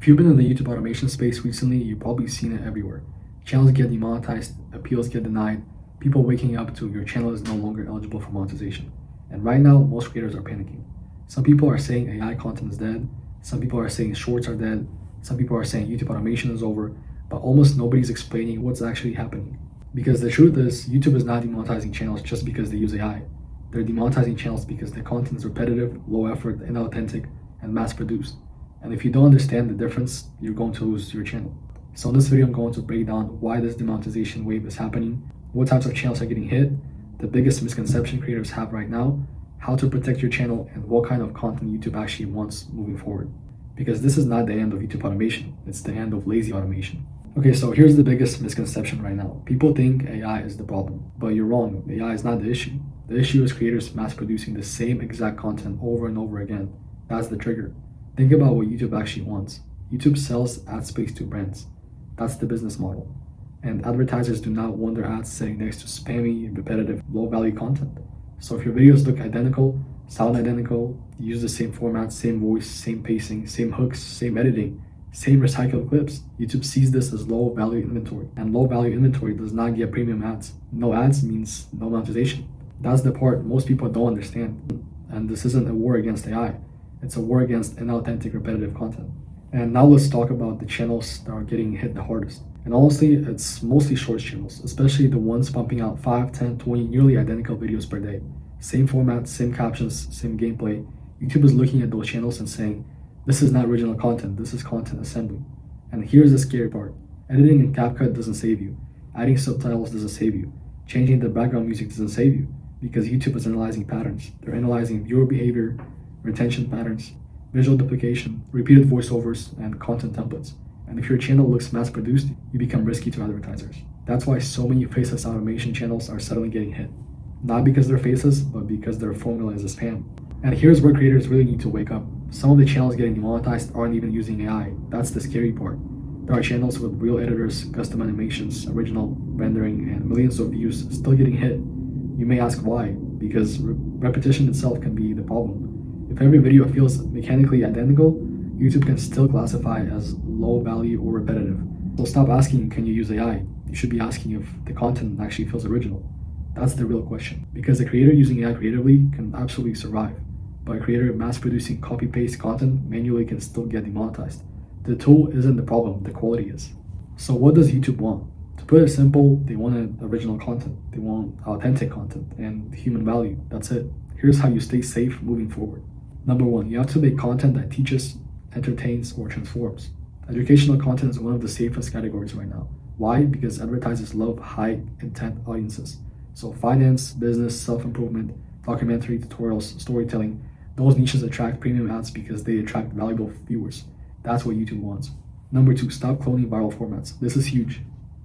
If you've been in the YouTube automation space recently, you've probably seen it everywhere. Channels get demonetized, appeals get denied, people waking up to your channel is no longer eligible for monetization. And right now, most creators are panicking. Some people are saying AI content is dead, some people are saying shorts are dead, some people are saying YouTube automation is over, but almost nobody's explaining what's actually happening. Because the truth is, YouTube is not demonetizing channels just because they use AI. They're demonetizing channels because their content is repetitive, low effort, inauthentic, and mass produced. And if you don't understand the difference, you're going to lose your channel. So in this video, I'm going to break down why this demonetization wave is happening, what types of channels are getting hit, the biggest misconception creators have right now, how to protect your channel, and what kind of content YouTube actually wants moving forward. Because this is not the end of YouTube automation, it's the end of lazy automation. Okay, so here's the biggest misconception right now. People think AI is the problem, but you're wrong. AI is not the issue. The issue is creators mass producing the same exact content over and over again. That's the trigger. Think about what YouTube actually wants. YouTube sells ad space to brands. That's the business model. And advertisers do not want their ads sitting next to spammy, repetitive, low-value content. So if your videos look identical, sound identical, use the same format, same voice, same pacing, same hooks, same editing, same recycled clips, YouTube sees this as low-value inventory. And low-value inventory does not get premium ads. No ads means no monetization. That's the part most people don't understand. And this isn't a war against AI. It's a war against inauthentic, repetitive content. And now let's talk about the channels that are getting hit the hardest. And honestly, it's mostly shorts channels, especially the ones pumping out 5, 10, 20 nearly identical videos per day. Same format, same captions, same gameplay. YouTube is looking at those channels and saying, this is not original content, this is content assembly. And here's the scary part. Editing in CapCut doesn't save you. Adding subtitles doesn't save you. Changing the background music doesn't save you. Because YouTube is analyzing patterns. They're analyzing viewer behavior, retention patterns, visual duplication, repeated voiceovers, and content templates. And if your channel looks mass-produced, you become risky to advertisers. That's why so many faceless automation channels are suddenly getting hit. Not because they're faceless, but because their formula is a spam. And here's where creators really need to wake up. Some of the channels getting demonetized aren't even using AI. That's the scary part. There are channels with real editors, custom animations, original rendering, and millions of views still getting hit. You may ask why, because repetition itself can be the problem. If every video feels mechanically identical, YouTube can still classify as low value or repetitive. So stop asking, can you use AI? You should be asking if the content actually feels original. That's the real question. Because a creator using AI creatively can absolutely survive, but a creator mass-producing copy-paste content manually can still get demonetized. The tool isn't the problem, the quality is. So what does YouTube want? To put it simple, they want original content, they want authentic content, and human value. That's it. Here's how you stay safe moving forward. Number one, you have to make content that teaches, entertains, or transforms. Educational content is one of the safest categories right now. Why? Because advertisers love high intent audiences. So finance, business, self-improvement, documentary, tutorials, storytelling, those niches attract premium ads because they attract valuable viewers. That's what YouTube wants. Number two, stop cloning viral formats. This is huge.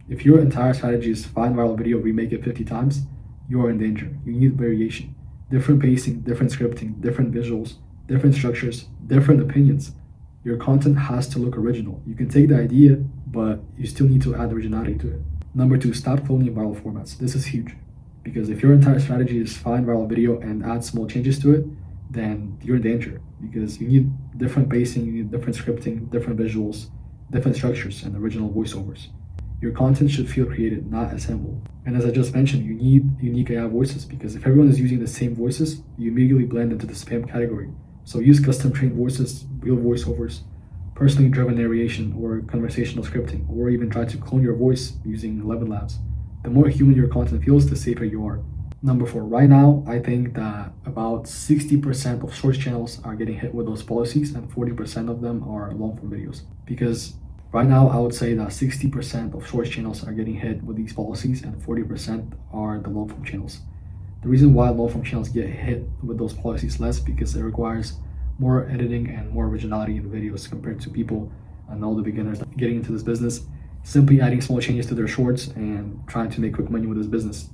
If your entire strategy is find viral video, remake it 50 times, you are in danger. You need variation. Different pacing, different scripting, different visuals, different structures, different opinions. Your content has to look original. You can take the idea, but you still need to add originality to it. Number two, stop cloning viral formats. This is huge. Because if your entire strategy is find viral video and add small changes to it, then you're in danger. Because you need different pacing, you need different scripting, different visuals, different structures, and original voiceovers. Your content should feel created, not assembled. And as I just mentioned, you need unique AI voices because if everyone is using the same voices, you immediately blend into the spam category. So use custom trained voices, real voiceovers, personally driven narration, or conversational scripting, or even try to clone your voice using 11 Labs. The more human your content feels, the safer you are. Number four, right now, I think that about 60% of shorts channels are getting hit with those policies and 40% of them are long-form videos. Because right now, I would say that 60% of shorts channels are getting hit with these policies and 40% are the long-form channels. The reason why long-form channels get hit with those policies less because it requires more editing and more originality in videos compared to people and all the beginners getting into this business, simply adding small changes to their shorts and trying to make quick money with this business.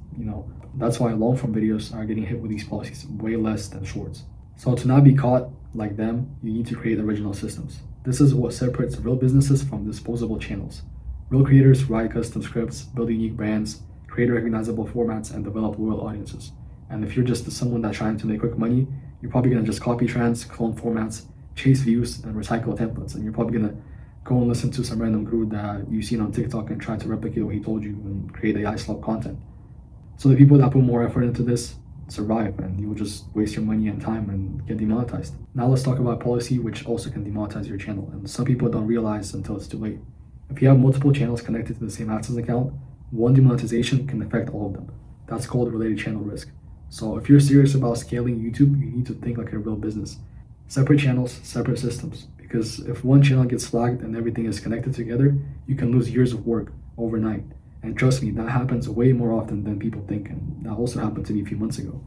That's why long-form videos are getting hit with these policies way less than shorts. So to not be caught like them, you need to create original systems. This is what separates real businesses from disposable channels. Real creators write custom scripts, build unique brands, create recognizable formats, and develop loyal audiences. And if you're just someone that's trying to make quick money, you're probably gonna just copy trends, clone formats, chase views, and recycle templates. And you're probably gonna go and listen to some random guru that you've seen on TikTok and try to replicate what he told you and create AI slop content. So the people that put more effort into this survive, and you will just waste your money and time and get demonetized. Now let's talk about policy, which also can demonetize your channel, and some people don't realize until it's too late. If you have multiple channels connected to the same AdSense account, one demonetization can affect all of them. That's called related channel risk. So if you're serious about scaling YouTube, you need to think like a real business. Separate channels, separate systems. Because if one channel gets flagged and everything is connected together, you can lose years of work overnight. And trust me, that happens way more often than people think, and that also happened to me a few months ago.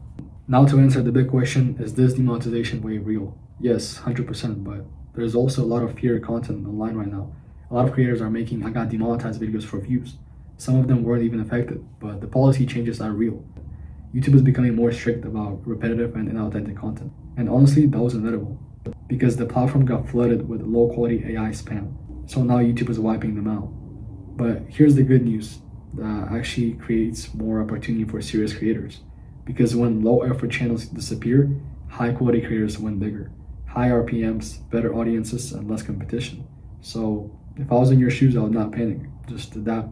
Now to answer the big question, is this demonetization wave real? Yes, 100%, but there's also a lot of fear content online right now. A lot of creators are making "I got demonetized" videos for views. Some of them weren't even affected, but the policy changes are real. YouTube is becoming more strict about repetitive and inauthentic content. And honestly, that was inevitable, because the platform got flooded with low quality AI spam. So now YouTube is wiping them out. But here's the good news, that actually creates more opportunity for serious creators. Because when low effort channels disappear, high quality creators win bigger. High RPMs, better audiences, and less competition. So if I was in your shoes, I would not panic. Just adapt.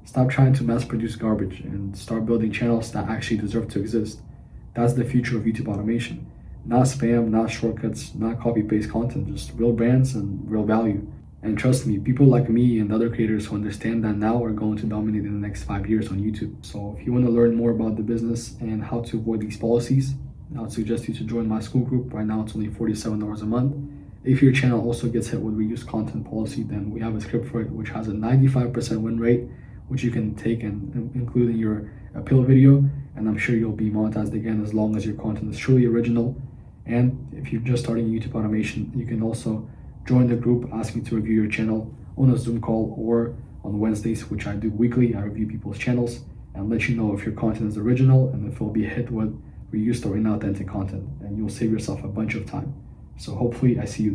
Stop trying to mass produce garbage and start building channels that actually deserve to exist. That's the future of YouTube automation. Not spam, not shortcuts, not copy-paste content, just real brands and real value. And trust me, people like me and other creators who understand that now are going to dominate in the next 5 years on YouTube. So if you want to learn more about the business and how to avoid these policies, I would suggest you to join my school group. Right now it's only $47 a month. If your channel also gets hit with reuse content policy, then we have a script for it which has a 95% win rate, which you can take and include in your appeal video, and I'm sure you'll be monetized again as long as your content is truly original. And if you're just starting YouTube automation, you can also join the group, ask me to review your channel on a Zoom call or on Wednesdays, which I do weekly. I review people's channels and let you know if your content is original and if it'll be hit with reused or inauthentic content, and you'll save yourself a bunch of time. So hopefully I see you there.